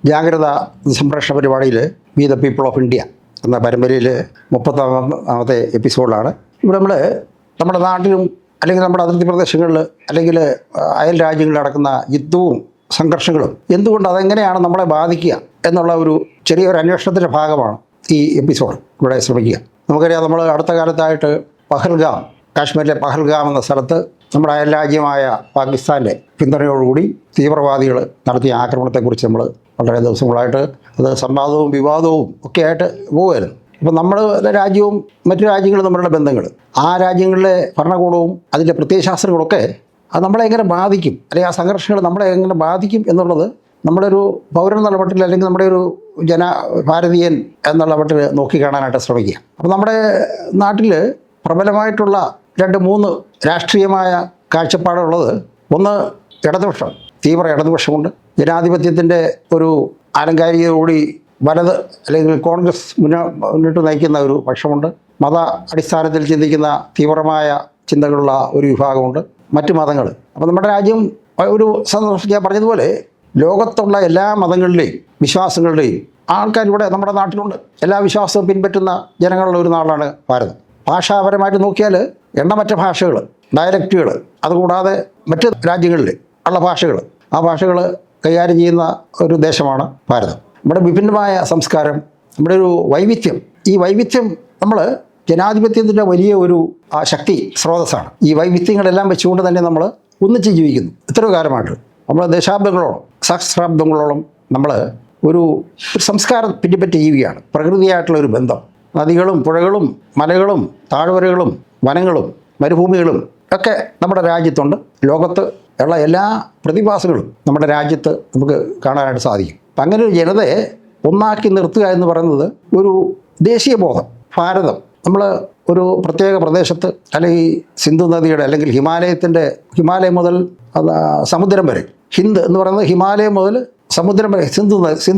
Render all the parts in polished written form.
ജാഗ്രത സംപ്രേഷണ പരിപാടിയിൽ we the people of India എന്ന പരമ്പരയിൽ 30ാമത്തെ എപ്പിസോഡാണ്. ഇവിടെ നമ്മുടെ നാട്ടിലും അല്ലെങ്കിൽ നമ്മുടെ അതിർത്തി പ്രദേശങ്ങളിൽ അല്ലെങ്കിൽ അയൽ രാജ്യങ്ങളിൽ നടക്കുന്ന യുദ്ധവും സംഘർഷങ്ങളും എന്തുകൊണ്ട് അതെങ്ങനെയാണ് നമ്മളെ ബാധിക്കുക എന്നുള്ള ഒരു ചെറിയൊരു അന്വേഷണത്തിൻ്റെ ഭാഗമാണ് ഈ എപ്പിസോഡ് ഇവിടെ ശ്രമിക്കുക. നമുക്കറിയാം, നമ്മൾ അടുത്ത കാലത്തായിട്ട് പഹൽഗാം, കാശ്മീരിലെ പഹൽഗാം എന്ന സ്ഥലത്ത് നമ്മുടെ അയൽ രാജ്യമായ പാകിസ്ഥാൻ്റെ പിന്തുണയോടുകൂടി തീവ്രവാദികൾ നടത്തിയ ആക്രമണത്തെക്കുറിച്ച് നമ്മൾ വളരെ ദിവസങ്ങളായിട്ട് അത് സംവാദവും വിവാദവും ഒക്കെ ആയിട്ട് പോകുമായിരുന്നു. അപ്പോൾ നമ്മുടെ രാജ്യവും മറ്റു രാജ്യങ്ങളും തമ്മിലുള്ള ബന്ധങ്ങൾ, ആ രാജ്യങ്ങളിലെ ഭരണകൂടവും അതിൻ്റെ പ്രത്യയശാസ്ത്രങ്ങളൊക്കെ അത് നമ്മളെ എങ്ങനെ ബാധിക്കും, അല്ലെങ്കിൽ ആ സംഘർഷങ്ങൾ നമ്മളെ എങ്ങനെ ബാധിക്കും എന്നുള്ളത് നമ്മുടെ ഒരു പൗരൻ എന്നുള്ള മട്ടിൽ അല്ലെങ്കിൽ നമ്മുടെ ഒരു ഭാരതീയൻ എന്നുള്ള മട്ടിൽ നോക്കിക്കാണാനായിട്ട് ശ്രമിക്കുക. അപ്പോൾ നമ്മുടെ നാട്ടിൽ പ്രബലമായിട്ടുള്ള 2-3 രാഷ്ട്രീയമായ കാഴ്ചപ്പാടുള്ളത്, ഒന്ന് ഇടതുപക്ഷം, തീവ്ര ഇടതുപക്ഷമുണ്ട്. ജനാധിപത്യത്തിൻ്റെ ഒരു ആലങ്കാരികതയോടി വലത് അല്ലെങ്കിൽ കോൺഗ്രസ് മുന്നിട്ട് നയിക്കുന്ന ഒരു പക്ഷമുണ്ട്. മത അടിസ്ഥാനത്തിൽ ചിന്തിക്കുന്ന തീവ്രമായ ചിന്തകളുള്ള ഒരു വിഭാഗമുണ്ട്, മറ്റു മതങ്ങൾ. അപ്പോൾ നമ്മുടെ രാജ്യം ഒരു ഞാൻ പറഞ്ഞതുപോലെ ലോകത്തുള്ള എല്ലാ മതങ്ങളുടെയും വിശ്വാസങ്ങളുടെയും ആൾക്കാർ ഇവിടെ നമ്മുടെ നാട്ടിലുണ്ട്. എല്ലാ വിശ്വാസവും പിൻപറ്റുന്ന ജനങ്ങളുടെ ഒരു നാടാണ് ഭാരതം. ഭാഷാപരമായിട്ട് നോക്കിയാൽ എണ്ണമറ്റ ഭാഷകൾ, ഡയലക്റ്റുകൾ, അതുകൂടാതെ മറ്റ് രാജ്യങ്ങളിൽ ഉള്ള ഭാഷകൾ, ആ ഭാഷകൾ കൈകാര്യം ചെയ്യുന്ന ഒരു ദേശമാണ് ഭാരതം. നമ്മുടെ വിഭിന്നമായ സംസ്കാരം, നമ്മുടെ ഒരു വൈവിധ്യം, ഈ വൈവിധ്യം നമ്മൾ ജനാധിപത്യത്തിൻ്റെ വലിയ ഒരു ശക്തി സ്രോതസ്സാണ്. ഈ വൈവിധ്യങ്ങളെല്ലാം വെച്ചുകൊണ്ട് തന്നെ നമ്മൾ ഒന്നിച്ച് ജീവിക്കുന്നു. ഇത്രയോ കാലമായിട്ട് നമ്മൾ ദശാബ്ദങ്ങളോളം, സഹസ്രാബ്ദങ്ങളോളം നമ്മൾ ഒരു സംസ്കാരം പിന്നിപ്പറ്റി ജീവിക്കുകയാണ്. പ്രകൃതിയായിട്ടുള്ള ഒരു ബന്ധം, നദികളും പുഴകളും മലകളും താഴ്വരകളും വനങ്ങളും മരുഭൂമികളും ഒക്കെ നമ്മുടെ രാജ്യത്തുണ്ട്. ലോകത്ത് ഉള്ള എല്ലാ പ്രതിഭാസങ്ങളും നമ്മുടെ രാജ്യത്ത് നമുക്ക് കാണാനായിട്ട് സാധിക്കും. അപ്പം അങ്ങനെ ഒരു ജനതയെ ഒന്നാക്കി നിർത്തുക എന്ന് പറയുന്നത് ഒരു ദേശീയ ബോധം. ഭാരതം നമ്മൾ ഒരു പ്രത്യേക പ്രദേശത്ത്, അല്ലെങ്കിൽ സിന്ധു നദിയുടെ അല്ലെങ്കിൽ ഹിമാലയം മുതൽ സമുദ്രം വരെ, ഹിന്ദ് എന്ന് പറയുന്നത് ഹിമാലയം മുതൽ സമുദ്രം വരെ, സിന്ധു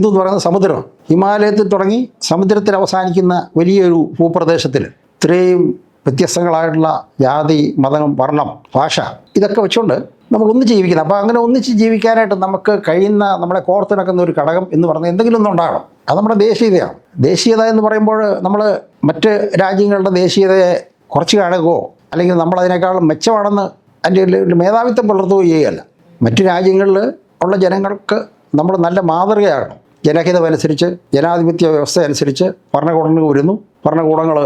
എന്ന് പറയുന്നത് സമുദ്രമാണ്. ഹിമാലയത്തിൽ തുടങ്ങി സമുദ്രത്തിൽ അവസാനിക്കുന്ന വലിയൊരു ഭൂപ്രദേശത്തിൽ ഇത്രയും വ്യത്യസ്തങ്ങളായിട്ടുള്ള ജാതി, മതം, വർണ്ണം, ഭാഷ ഇതൊക്കെ വെച്ചുകൊണ്ട് നമ്മൾ ഒന്നിച്ച് ജീവിക്കുന്നത്. അപ്പോൾ അങ്ങനെ ഒന്നിച്ച് ജീവിക്കാനായിട്ട് നമുക്ക് കഴിയുന്ന, നമ്മളെ കോർത്തിണക്കുന്ന ഒരു ഘടകം എന്ന് പറഞ്ഞാൽ എന്തെങ്കിലും ഒന്നും ഉണ്ടാകണം. അത് നമ്മുടെ ദേശീയതയാണ്. ദേശീയത എന്ന് പറയുമ്പോൾ നമ്മൾ മറ്റ് രാജ്യങ്ങളുടെ ദേശീയതയെ കുറച്ച് കാണുകയോ അല്ലെങ്കിൽ നമ്മളതിനേക്കാളും മെച്ചമാണെന്ന് അതിൻ്റെ ഒരു മേധാവിത്വം പുലർത്തുകയോ ചെയ്യുകയല്ല. മറ്റു രാജ്യങ്ങളിൽ ഉള്ള ജനങ്ങൾക്ക് നമ്മൾ നല്ല മാതൃകയാകണം. ജനഹിതമനുസരിച്ച്, ജനാധിപത്യ വ്യവസ്ഥ അനുസരിച്ച് ഭരണകൂടങ്ങൾ വരുന്നു. ഭരണകൂടങ്ങൾ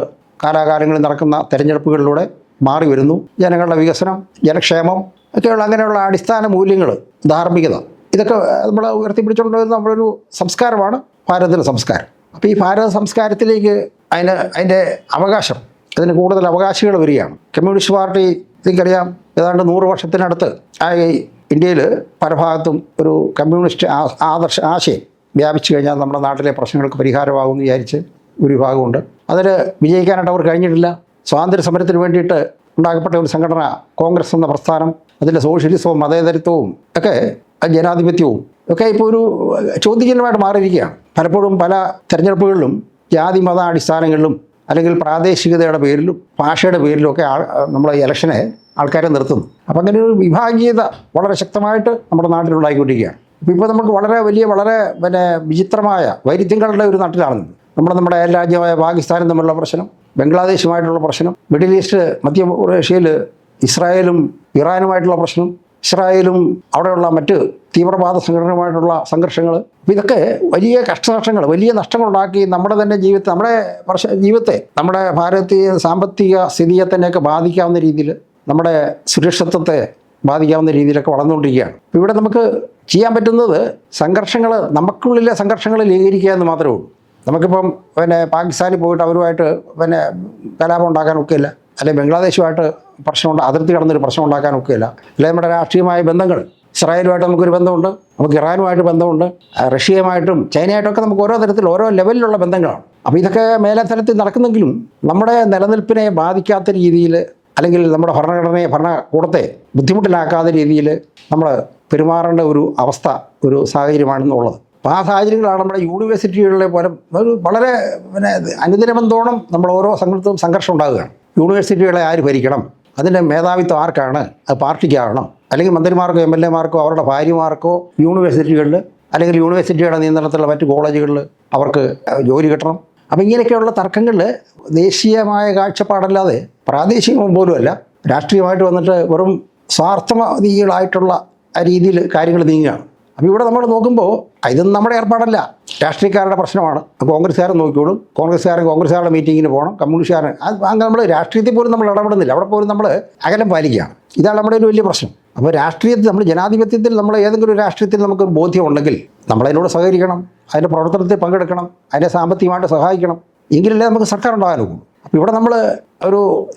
കാലാകാലങ്ങളിൽ നടക്കുന്ന തെരഞ്ഞെടുപ്പുകളിലൂടെ മാറി വരുന്നു. ജനങ്ങളുടെ വികസനം, ജനക്ഷേമം ഒക്കെയുള്ള അങ്ങനെയുള്ള അടിസ്ഥാന മൂല്യങ്ങൾ, ധാർമ്മികത, ഇതൊക്കെ നമ്മൾ ഉയർത്തിപ്പിടിച്ചുകൊണ്ടുവരുന്ന നമ്മളൊരു സംസ്കാരമാണ് ഭാരതത്തിൻ്റെ സംസ്കാരം. അപ്പോൾ ഈ ഭാരത സംസ്കാരത്തിലേക്ക് അതിൻ്റെ അവകാശം, അതിന് കൂടുതൽ അവകാശികൾ വരികയാണ്. കമ്മ്യൂണിസ്റ്റ് പാർട്ടി നിങ്ങൾക്കറിയാം, ഏതാണ്ട് 100 വർഷത്തിനടുത്ത് ഇന്ത്യയിൽ പല ഭാഗത്തും ഒരു കമ്മ്യൂണിസ്റ്റ് ആശയം വ്യാപിച്ചു കഴിഞ്ഞാൽ നമ്മുടെ നാട്ടിലെ പ്രശ്നങ്ങൾക്ക് പരിഹാരമാകുമെന്ന് വിചാരിച്ച് ഒരു വിഭാഗമുണ്ട്. അതിൽ വിജയിക്കാനായിട്ട് അവർ കഴിഞ്ഞിട്ടില്ല. സ്വാതന്ത്ര്യ സമരത്തിന് വേണ്ടിയിട്ട് ഉണ്ടാക്കപ്പെട്ട ഒരു സംഘടന കോൺഗ്രസ് എന്ന പ്രസ്ഥാനം, അതിൻ്റെ സോഷ്യലിസവും മതേതരത്വവും ഒക്കെ ജനാധിപത്യവും ഒക്കെ ഇപ്പോൾ ഒരു ചോദ്യചിഹ്നമായിട്ട് മാറിയിരിക്കുകയാണ്. പലപ്പോഴും പല തെരഞ്ഞെടുപ്പുകളിലും ജാതി മത അടിസ്ഥാനങ്ങളിലും അല്ലെങ്കിൽ പ്രാദേശികതയുടെ പേരിലും ഭാഷയുടെ പേരിലും ഒക്കെ നമ്മൾ ഇലക്ഷനെ ആൾക്കാരെ നിർത്തുന്നു. അപ്പം അങ്ങനെ ഒരു വിഭാഗീയത വളരെ ശക്തമായിട്ട് നമ്മുടെ നാട്ടിലുണ്ടായിക്കൊണ്ടിരിക്കുകയാണ്. ഇപ്പോൾ നമുക്ക് വളരെ വിചിത്രമായ വൈരുദ്ധ്യങ്ങളുടെ ഒരു നാട്ടിലാണെന്ന്. നമ്മുടെ അയൽ രാജ്യമായ പാകിസ്ഥാനും തമ്മിലുള്ള പ്രശ്നം, ബംഗ്ലാദേശുമായിട്ടുള്ള പ്രശ്നം, മിഡിൽ ഈസ്റ്റ് മധ്യ ഏഷ്യയിൽ ഇസ്രായേലും ഇറാനുമായിട്ടുള്ള പ്രശ്നം, ഇസ്രായേലും അവിടെയുള്ള മറ്റ് തീവ്രവാദ സംഘടനയുമായിട്ടുള്ള സംഘർഷങ്ങൾ, ഇതൊക്കെ വലിയ കഷ്ടനഷ്ടങ്ങൾ, വലിയ നഷ്ടങ്ങളുണ്ടാക്കി നമ്മുടെ തന്നെ ജീവിതത്തെ, നമ്മുടെ ഭാരതീയ സാമ്പത്തിക സ്ഥിതിയെ തന്നെയൊക്കെ ബാധിക്കാവുന്ന രീതിയിൽ, നമ്മുടെ സുരക്ഷിതത്വത്തെ ബാധിക്കാവുന്ന രീതിയിലൊക്കെ വളർന്നുകൊണ്ടിരിക്കുകയാണ്. ഇവിടെ നമുക്ക് ചെയ്യാൻ പറ്റുന്നത് നമുക്കുള്ളിലെ സംഘർഷങ്ങൾ ലഘൂകരിക്കുക എന്ന് മാത്രമേ ഉള്ളൂ. നമുക്കിപ്പം പാകിസ്ഥാനിൽ പോയിട്ട് അവരുമായിട്ട് കലാപം ഉണ്ടാക്കാൻ ഒക്കെയില്ല, അല്ലെങ്കിൽ ബംഗ്ലാദേശുമായിട്ട് അതിർത്തി കടന്നൊരു പ്രശ്നം ഉണ്ടാക്കാൻ ഒക്കെയില്ല, അല്ലെങ്കിൽ നമ്മുടെ രാഷ്ട്രീയമായ ബന്ധങ്ങൾ, ഇസ്രായേലുമായിട്ട് നമുക്കൊരു ബന്ധമുണ്ട്, നമുക്ക് ഇറാനുമായിട്ട് ബന്ധമുണ്ട്, റഷ്യയുമായിട്ടും ചൈനയായിട്ടൊക്കെ നമുക്ക് ഓരോ തരത്തിൽ ഓരോ ലെവലിലുള്ള ബന്ധങ്ങളാണ്. അപ്പോൾ ഇതൊക്കെ മേലത്തരത്തിൽ നടക്കുന്നെങ്കിലും നമ്മുടെ നിലനിൽപ്പിനെ ബാധിക്കാത്ത രീതിയിൽ, അല്ലെങ്കിൽ നമ്മുടെ ഭരണഘടനയെ, ഭരണകൂടത്തെ ബുദ്ധിമുട്ടിലാക്കാത്ത രീതിയിൽ നമ്മൾ പെരുമാറേണ്ട ഒരു സാഹചര്യമാണെന്നുള്ളത്. അപ്പോൾ ആ സാഹചര്യങ്ങളാണ് നമ്മുടെ യൂണിവേഴ്സിറ്റികളിലെ പോലെ വളരെ അനുദിനമെന്തോണം നമ്മൾ ഓരോ സ്ഥലത്തും സംഘർഷം ഉണ്ടാകുകയാണ്. യൂണിവേഴ്സിറ്റികളെ ആര് ഭരിക്കണം, അതിൻ്റെ മേധാവിത്വം ആർക്കാണ്, അത് പാർട്ടിക്കാണോ, അല്ലെങ്കിൽ മന്ത്രിമാർക്കോ MLA മാർക്കോ അവരുടെ ഭാര്യമാർക്കോ യൂണിവേഴ്സിറ്റികളിൽ അല്ലെങ്കിൽ യൂണിവേഴ്സിറ്റിയുടെ നിയന്ത്രണത്തിലുള്ള മറ്റ് കോളേജുകളിൽ അവർക്ക് ജോലി കിട്ടണം. അപ്പോൾ ഇങ്ങനെയൊക്കെയുള്ള തർക്കങ്ങളിൽ ദേശീയമായ കാഴ്ചപ്പാടല്ലാതെ പ്രാദേശികം പോലുമല്ല രാഷ്ട്രീയമായിട്ട് വന്നിട്ട് വെറും സ്വാർത്ഥവാദികളായിട്ടുള്ള രീതിയിൽ കാര്യങ്ങൾ നീങ്ങുകയാണ്. അപ്പോൾ ഇവിടെ നമ്മൾ നോക്കുമ്പോൾ ഇതൊന്നും നമ്മുടെ ഏർപ്പാടല്ല, രാഷ്ട്രീയക്കാരുടെ പ്രശ്നമാണ്. കോൺഗ്രസ്സുകാരൻ നോക്കിക്കോളും, കോൺഗ്രസ്സുകാരുടെ മീറ്റിങ്ങിന് പോകണം, കമ്മ്യൂണിസ്റ്റുകാരൻ അങ്ങനെ നമ്മൾ രാഷ്ട്രീയത്തിൽ പോലും നമ്മൾ ഇടപെടുന്നില്ല. അവിടെ പോലും നമ്മൾ അകലം പാലിക്കുകയാണ്. ഇതാണ് നമ്മുടെ ഒരു വലിയ പ്രശ്നം. അപ്പോൾ രാഷ്ട്രീയത്തിൽ നമ്മൾ ജനാധിപത്യത്തിൽ നമ്മൾ ഏതെങ്കിലും ഒരു രാഷ്ട്രീയത്തിൽ നമുക്കൊരു ബോധ്യമുണ്ടെങ്കിൽ നമ്മളതിനോട് സഹകരിക്കണം, അതിൻ്റെ പ്രവർത്തനത്തിൽ പങ്കെടുക്കണം, അതിനെ സാമ്പത്തികമായിട്ട് സഹായിക്കണം. എങ്കിലല്ലേ നമുക്ക് സർക്കാർ ഉണ്ടാകാനുള്ളൂ. അപ്പോൾ ഇവിടെ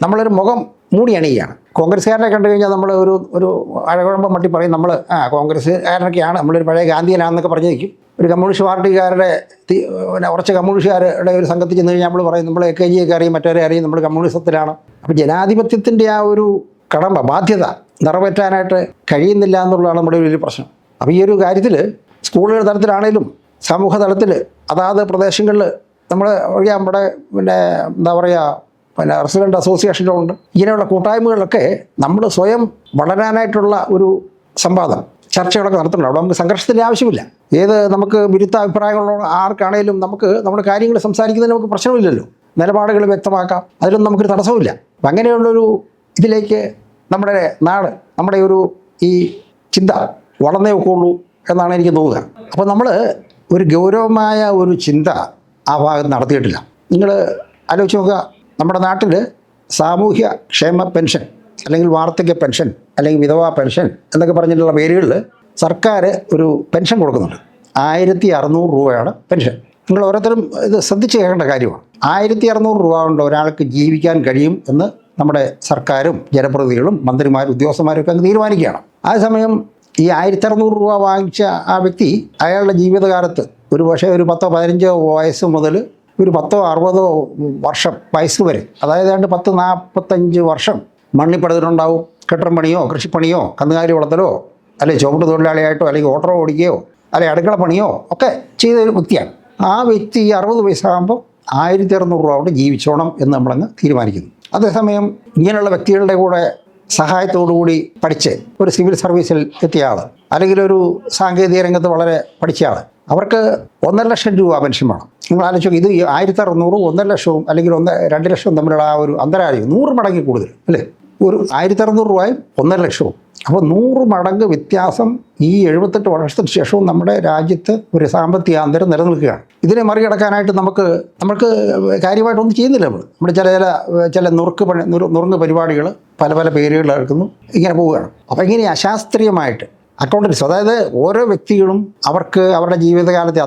നമ്മളൊരു മുഖം മൂടി അണിയുകയാണ്. കോൺഗ്രസ്സുകാരനെ കണ്ടു കഴിഞ്ഞാൽ നമ്മൾ ഒരു അഴകുഴമ്പം മട്ടി പറയും, നമ്മൾ കോൺഗ്രസ്സുകാരനൊക്കെയാണ്, നമ്മളൊരു പഴയ ഗാന്ധിയനാണെന്നൊക്കെ പറഞ്ഞ് നിൽക്കും. ഒരു കമ്മ്യൂണിസ്റ്റ് പാർട്ടിക്കാരുടെ കുറച്ച് കമ്മ്യൂണിസ്റ്റുകാരുടെ ഒരു സംഘത്തിൽ ചെന്ന് കഴിഞ്ഞാൽ നമ്മൾ പറയും നമ്മൾ AKG ഒക്കെ അറിയും, മറ്റവരെ അറിയും, നമ്മൾ കമ്മ്യൂണിസത്തിലാണ്. അപ്പോൾ ജനാധിപത്യത്തിൻ്റെ ആ ഒരു ബാധ്യത നിറവേറ്റാനായിട്ട് കഴിയുന്നില്ല എന്നുള്ളതാണ് നമ്മുടെ ഒരു വലിയ പ്രശ്നം. അപ്പോൾ ഈ ഒരു കാര്യത്തിൽ സ്കൂളുകൾ തലത്തിലാണേലും സമൂഹ തലത്തിൽ അതാത് പ്രദേശങ്ങളിൽ നമ്മുടെ റെസിഡൻറ്റ് അസോസിയേഷനിലുണ്ട്. ഇങ്ങനെയുള്ള കൂട്ടായ്മകളിലൊക്കെ നമ്മൾ സ്വയം വളരാനായിട്ടുള്ള ഒരു സംവാദം ചർച്ചകളൊക്കെ നടത്തുന്നുണ്ട്. അവിടെ നമുക്ക് സംഘർഷത്തിൻ്റെ ആവശ്യമില്ല. നമുക്ക് വിരുദ്ധ അഭിപ്രായങ്ങളുള്ള ആർക്കാണേലും നമുക്ക് നമ്മുടെ കാര്യങ്ങൾ സംസാരിക്കുന്നതിന് നമുക്ക് പ്രശ്നമില്ലല്ലോ. നിലപാടുകൾ വ്യക്തമാക്കാം, അതിലൊന്നും നമുക്കൊരു തടസ്സമില്ല. അപ്പം അങ്ങനെയുള്ളൊരു ഇതിലേക്ക് നമ്മുടെ നാട്, നമ്മുടെ ഈ ചിന്ത വളർന്നേ ഒക്കെയുള്ളൂ എന്നാണ് എനിക്ക് തോന്നുക. അപ്പോൾ നമ്മൾ ഒരു ഗൗരവമായ ഒരു ചിന്ത ആ ഭാഗത്ത് നടത്തിയിട്ടില്ല. നിങ്ങൾ ആലോചിച്ച് നോക്കുക, നമ്മുടെ നാട്ടിൽ സാമൂഹ്യ ക്ഷേമ പെൻഷൻ അല്ലെങ്കിൽ വാർദ്ധക്യ പെൻഷൻ അല്ലെങ്കിൽ വിധവാ പെൻഷൻ എന്നൊക്കെ പറഞ്ഞിട്ടുള്ള പേരുകളിൽ സർക്കാർ ഒരു പെൻഷൻ കൊടുക്കുന്നുണ്ട്. 1600 രൂപയാണ് പെൻഷൻ. നിങ്ങൾ ഓരോരുത്തരും ഇത് ശ്രദ്ധിച്ച് കേൾക്കേണ്ട കാര്യമാണ്. 1600 രൂപ കൊണ്ട് ഒരാൾക്ക് ജീവിക്കാൻ കഴിയും എന്ന് നമ്മുടെ സർക്കാരും ജനപ്രതിനിധികളും മന്ത്രിമാരും ഉദ്യോഗസ്ഥന്മാരും ഒക്കെ അങ്ങ് തീരുമാനിക്കുകയാണ്. അതേസമയം ഈ 1600 രൂപ വാങ്ങിച്ച ആ വ്യക്തി അയാളുടെ ജീവിതകാലത്ത് ഒരു പക്ഷേ ഒരു 10-15 വയസ്സ് മുതൽ ഒരു 10-60 വർഷം വയസ്സ് വരെ, അതായത് 10-45 വർഷം മണ്ണിപ്പടുത്തിട്ടുണ്ടാവും. കെട്ടിടം പണിയോ കൃഷിപ്പണിയോ കന്നുകാലി വളർത്തലോ അല്ലെങ്കിൽ ചുവട്ട് തൊഴിലാളിയായിട്ടോ അല്ലെങ്കിൽ ഓട്ടോ ഓടിക്കുകയോ അല്ലെങ്കിൽ അടുക്കള പണിയോ ഒക്കെ ചെയ്ത ഒരു വ്യക്തിയാണ്. ആ വ്യക്തി 60 വയസ്സാകുമ്പോൾ 1600 രൂപ കൊണ്ട് ജീവിച്ചോണം എന്ന് നമ്മളങ്ങ് തീരുമാനിക്കുന്നു. അതേസമയം ഇങ്ങനെയുള്ള വ്യക്തികളുടെ കൂടെ സഹായത്തോടുകൂടി പഠിച്ച് ഒരു സിവിൽ സർവീസിൽ എത്തിയ ആൾ അല്ലെങ്കിൽ ഒരു സാങ്കേതിക രംഗത്ത് വളരെ പഠിച്ച ആൾ, അവർക്ക് 1.5 ലക്ഷം രൂപ പെൻഷൻ വേണം. നിങ്ങൾ ആലോചിക്കും, ഇത് 1600 1.5 ലക്ഷവും അല്ലെങ്കിൽ 2 ലക്ഷവും തമ്മിലുള്ള ആ ഒരു അന്തരായം 100 മടങ്ങ് കൂടുതൽ അല്ലേ? ഒരു 1600 രൂപയും 1.5 ലക്ഷവും. അപ്പോൾ 100 മടങ്ങ് വ്യത്യാസം ഈ 78 വർഷത്തിന് ശേഷവും നമ്മുടെ രാജ്യത്ത് ഒരു സാമ്പത്തിക അന്തരം നിലനിൽക്കുകയാണ്. ഇതിനെ മറികടക്കാനായിട്ട് നമുക്ക് കാര്യമായിട്ടൊന്നും ചെയ്യുന്നില്ല. നമ്മുടെ ചില നുറുങ്ങ് പരിപാടികൾ പല പേരുകൾ എടുക്കുന്നു, ഇങ്ങനെ പോവുകയാണ്. അപ്പോൾ ഇങ്ങനെ അശാസ്ത്രീയമായിട്ട് അക്കൗണ്ടൻസ്, അതായത് ഓരോ വ്യക്തികളും അവരുടെ ജീവിതകാലത്തെ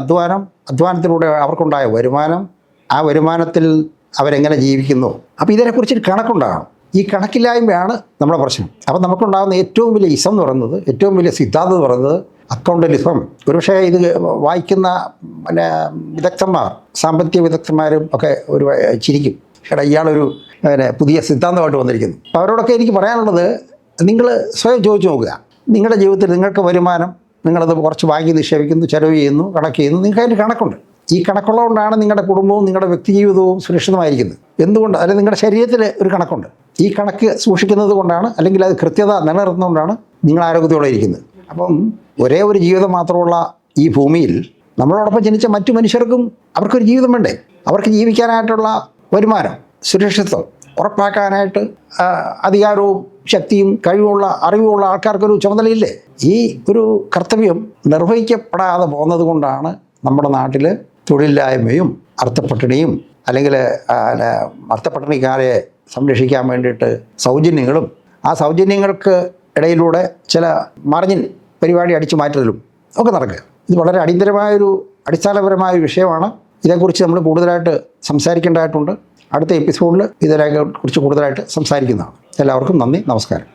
അധ്വാനത്തിലൂടെ അവർക്കുണ്ടായ വരുമാനം, ആ വരുമാനത്തിൽ അവരെങ്ങനെ ജീവിക്കുന്നു, അപ്പോൾ ഇതിനെക്കുറിച്ചൊരു കണക്കുണ്ടാകണം. ഈ കണക്കില്ലായ്മയാണ് നമ്മുടെ പ്രശ്നം. അപ്പോൾ നമുക്കുണ്ടാകുന്ന ഏറ്റവും വലിയ ഇസം എന്ന് പറയുന്നത്, ഏറ്റവും വലിയ സിദ്ധാന്തം എന്ന് പറയുന്നത് അക്കൗണ്ടലിസം. ഒരുപക്ഷേ ഇത് വായിക്കുന്ന വിദഗ്ധന്മാർ, സാമ്പത്തിക വിദഗ്ധന്മാരും ഒക്കെ ഒരു ചിരിക്കും, ഇയാളൊരു പുതിയ സിദ്ധാന്തമായിട്ട് വന്നിരിക്കുന്നു. അപ്പോൾ അവരോടൊക്കെ എനിക്ക് പറയാനുള്ളത്, നിങ്ങൾ സ്വയം ചോദിച്ചു നോക്കുക. നിങ്ങളുടെ ജീവിതത്തിൽ നിങ്ങൾക്ക് വരുമാനം, നിങ്ങളത് കുറച്ച് വാങ്ങി നിക്ഷേപിക്കുന്നു, ചെലവ് ചെയ്യുന്നു, കണക്ക് ചെയ്യുന്നു, നിങ്ങൾക്ക് അതിൻ്റെ കണക്കുണ്ട്. ഈ കണക്കുള്ളതുകൊണ്ടാണ് നിങ്ങളുടെ കുടുംബവും നിങ്ങളുടെ വ്യക്തിജീവിതവും സുരക്ഷിതമായിരിക്കുന്നത്. എന്തുകൊണ്ട്? അല്ലെങ്കിൽ നിങ്ങളുടെ ശരീരത്തിൽ ഒരു കണക്കുണ്ട്. ഈ കണക്ക് സൂക്ഷിക്കുന്നത് കൊണ്ടാണ്, അല്ലെങ്കിൽ അത് കൃത്യത നിലനിർത്തുന്നതുകൊണ്ടാണ് നിങ്ങൾ ആരോഗ്യത്തോടെ ഇരിക്കുന്നത്. അപ്പം ഒരേ ഒരു ജീവിതം മാത്രമുള്ള ഈ ഭൂമിയിൽ നമ്മളോടൊപ്പം ജനിച്ച മറ്റു മനുഷ്യർക്കും അവർക്കൊരു ജീവിതം വേണ്ടേ? അവർക്ക് ജീവിക്കാനായിട്ടുള്ള വരുമാനം, സുരക്ഷിതത്വം ഉറപ്പാക്കാനായിട്ട് അധികാരവും ശക്തിയും കഴിവുള്ള അറിവുള്ള ആൾക്കാർക്കൊരു ചുമതലയില്ലേ? ഈ ഒരു കർത്തവ്യം നിർവഹിക്കപ്പെടാതെ പോകുന്നത് കൊണ്ടാണ് നമ്മുടെ നാട്ടിൽ തൊഴിലില്ലായ്മയും അർത്ഥപ്പട്ടിണിയും അല്ലെങ്കിൽ അർത്ഥപ്പട്ടിണിക്കാരെ സംരക്ഷിക്കാൻ വേണ്ടിയിട്ട് സൗജന്യങ്ങളും, ആ സൗജന്യങ്ങൾക്ക് ഇടയിലൂടെ ചില മാർജിൻ പരിപാടി അടിച്ചു മാറ്റലും ഒക്കെ നടക്കുക. ഇത് വളരെ അടിസ്ഥാനപരമായ വിഷയമാണ്. ഇതേക്കുറിച്ച് നമ്മൾ കൂടുതലായിട്ട് സംസാരിക്കേണ്ടതായിട്ടുണ്ട്. അടുത്ത എപ്പിസോഡിൽ ഇതിനെക്കുറിച്ച് കൂടുതലായിട്ട് സംസാരിക്കുന്നതാണ്. എല്ലാവർക്കും നന്ദി, നമസ്കാരം.